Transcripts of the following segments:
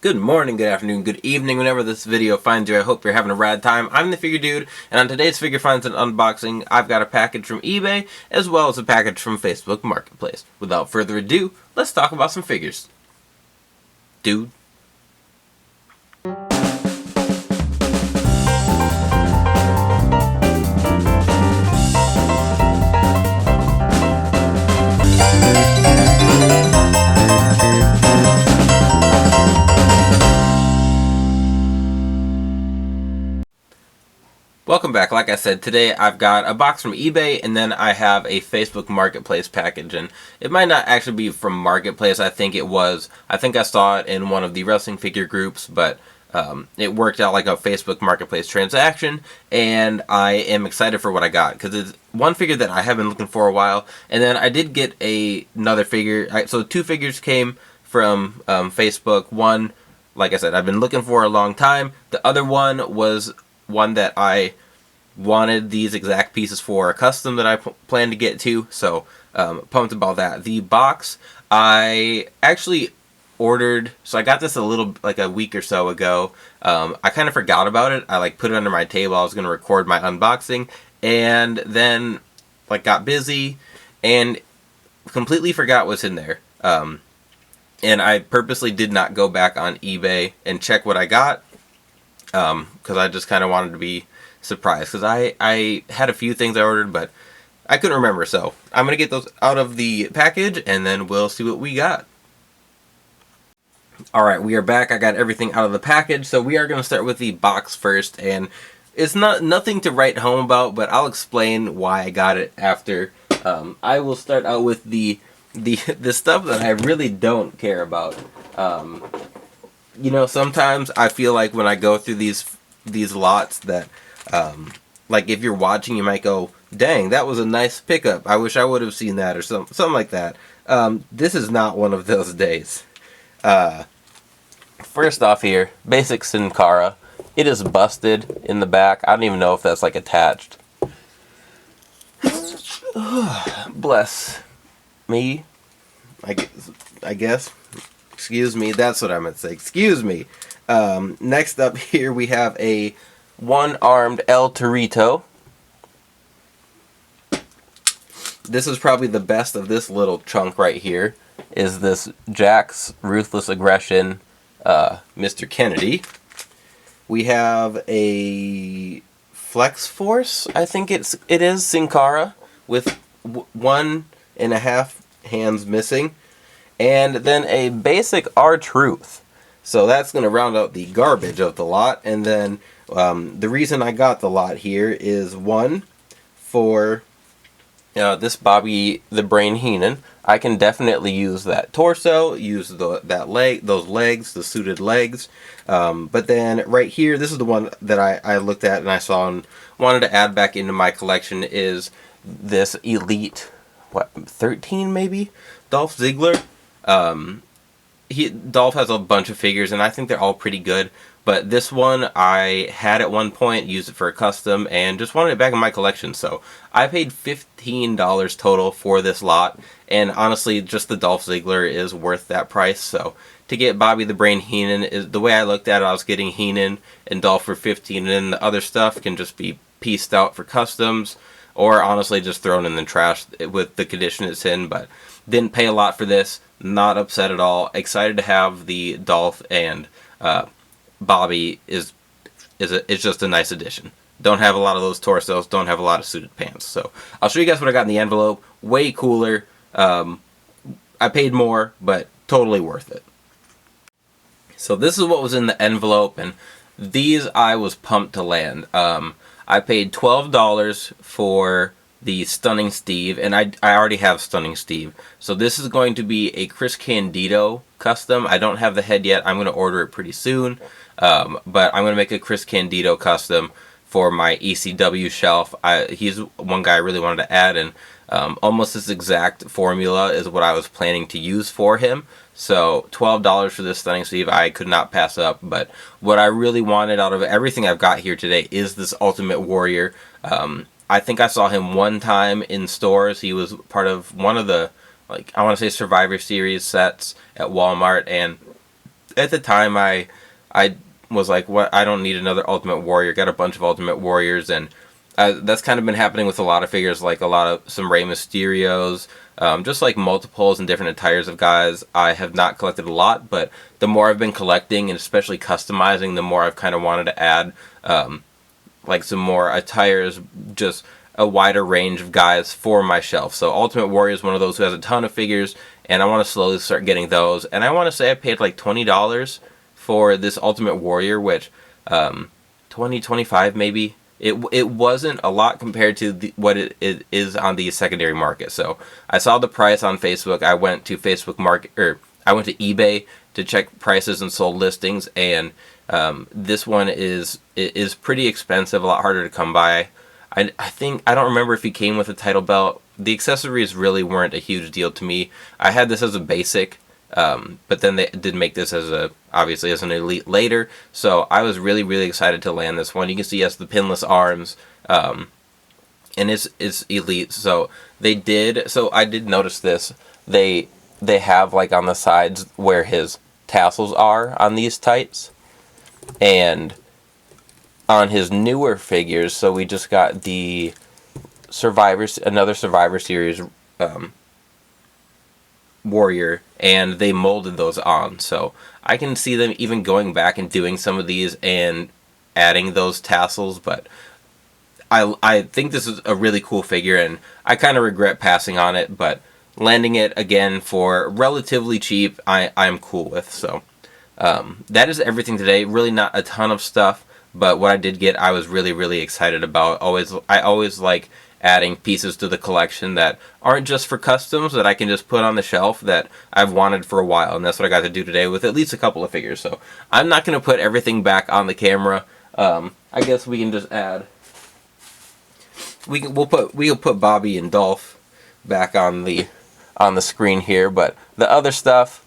Good morning, good afternoon, good evening, whenever this video finds you. I hope you're having a rad time. I'm the Figure Dude, and on today's Figure Finds and Unboxing, I've got a package from eBay, as well as a package from Facebook Marketplace. Without further ado, let's talk about some figures. Dude. Welcome back. Like I said, today I've got a box from eBay, and then I have a Facebook Marketplace package, and it might not actually be from Marketplace. I think I saw it in one of the wrestling figure groups, but it worked out like a Facebook Marketplace transaction, and I am excited for what I got, because it's one figure that I have been looking for a while, and then I did get another figure. So two figures came from Facebook. One, like I said, I've been looking for a long time. The other one was one that I wanted these exact pieces for a custom that I plan to get to, so pumped about that. The box I actually ordered, so I got this a week or so ago. I kind of forgot about it. I put it under my table. I was going to record my unboxing, and then got busy and completely forgot what's in there. And I purposely did not go back on eBay and check what I got, because I just kind of wanted to be surprised, because I had a few things I ordered, but I couldn't remember, so I'm going to get those out of the package, and then we'll see what we got. Alright, we are back. I got everything out of the package, so we are going to start with the box first, and it's nothing to write home about, but I'll explain why I got it after. I will start out with the stuff that I really don't care about. Sometimes I feel like when I go through these lots that, if you're watching, you might go, dang, that was a nice pickup. I wish I would have seen that, or something like that. This is not one of those days. First off here, basic Sin Cara. It is busted in the back. I don't even know if that's attached. Bless me. I guess. Excuse me, that's what I meant to say. Excuse me. Next up here we have a one-armed El Torito. This is probably the best of this little chunk right here, is this Jack's Ruthless Aggression Mr. Kennedy. We have a Flex Force, I think it is, Sin Cara, with 1.5 hands missing. And then a basic R-Truth. So that's going to round out the garbage of the lot. And then the reason I got the lot here is, one, for this Bobby the Brain Heenan. I can definitely use that torso, use those legs, the suited legs. But then right here, this is the one that I looked at and I saw and wanted to add back into my collection, is this Elite, 13 maybe? Dolph Ziggler. Dolph has a bunch of figures, and I think they're all pretty good, but this one I had at one point, used it for a custom, and just wanted it back in my collection, so I paid $15 total for this lot, and honestly, just the Dolph Ziggler is worth that price. So to get Bobby the Brain Heenan, the way I looked at it, I was getting Heenan and Dolph for $15, and then the other stuff can just be pieced out for customs, or honestly just thrown in the trash with the condition it's in. But didn't pay a lot for this. Not upset at all. Excited to have the Dolph, and Bobby is just a nice addition. Don't have a lot of those torsos. Don't have a lot of suited pants. So I'll show you guys what I got in the envelope. Way cooler. I paid more, but totally worth it. So this is what was in the envelope, and these I was pumped to land. I paid $12 for the Stunning Steve, and I already have Stunning Steve. So this is going to be a Chris Candido custom. I don't have the head yet. I'm going to order it pretty soon. But I'm going to make a Chris Candido custom for my ECW shelf. He's one guy I really wanted to add, and almost this exact formula is what I was planning to use for him. So $12 for this Stunning Steve I could not pass up. But what I really wanted out of everything I've got here today is this Ultimate Warrior. I think I saw him one time in stores. He was part of one of the, I want to say Survivor Series sets at Walmart, and at the time I was like, what? I don't need another Ultimate Warrior. Got a bunch of Ultimate Warriors, and that's kind of been happening with a lot of figures, like a lot of some Rey Mysterios, just like multiples and different attires of guys. I have not collected a lot, but the more I've been collecting and especially customizing, the more I've kind of wanted to add like some more attires, just a wider range of guys for my shelf. So Ultimate Warrior is one of those who has a ton of figures, and I want to slowly start getting those. And I want to say I paid like $20 for this Ultimate Warrior, which 25 maybe. It wasn't a lot compared to what it is on the secondary market. So I saw the price on Facebook. I went to I went to eBay to check prices and sold listings, and this one is pretty expensive, a lot harder to come by. I think, I don't remember if he came with a title belt. The accessories really weren't a huge deal to me. I had this as a basic, but then they did make this obviously as an elite later. So I was really, really excited to land this one. You can see he has the pinless arms, and it's elite. So I did notice this. They have like on the sides where his tassels are on these tights, and on his newer figures, so we just got another Survivor Series Warrior, and they molded those on. So I can see them even going back and doing some of these and adding those tassels, but I think this is a really cool figure, and I kind of regret passing on it, but landing it again for relatively cheap, I'm cool with. So that is everything today. Really not a ton of stuff, but what I did get, I was really, really excited about. I always like adding pieces to the collection that aren't just for customs, that I can just put on the shelf that I've wanted for a while, and that's what I got to do today with at least a couple of figures. So I'm not going to put everything back on the camera. I guess we can just add. We'll put Bobby and Dolph back on the screen here, but the other stuff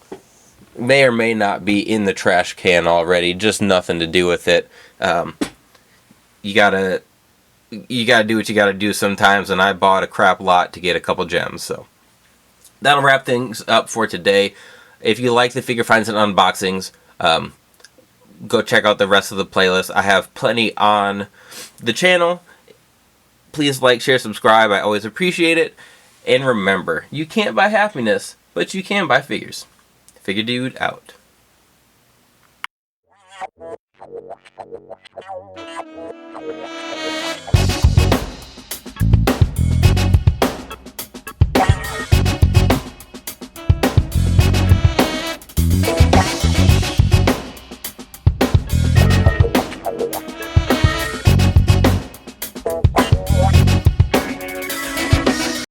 may or may not be in the trash can already. Just nothing to do with it. You gotta do what you gotta do sometimes, and I bought a crap lot to get a couple gems. So that'll wrap things up for today. If you like the figure finds and unboxings, go check out the rest of the playlist. I have plenty on the channel. Please like, share, subscribe. I always appreciate it. And remember, you can't buy happiness, but you can buy figures. Figure Dude out.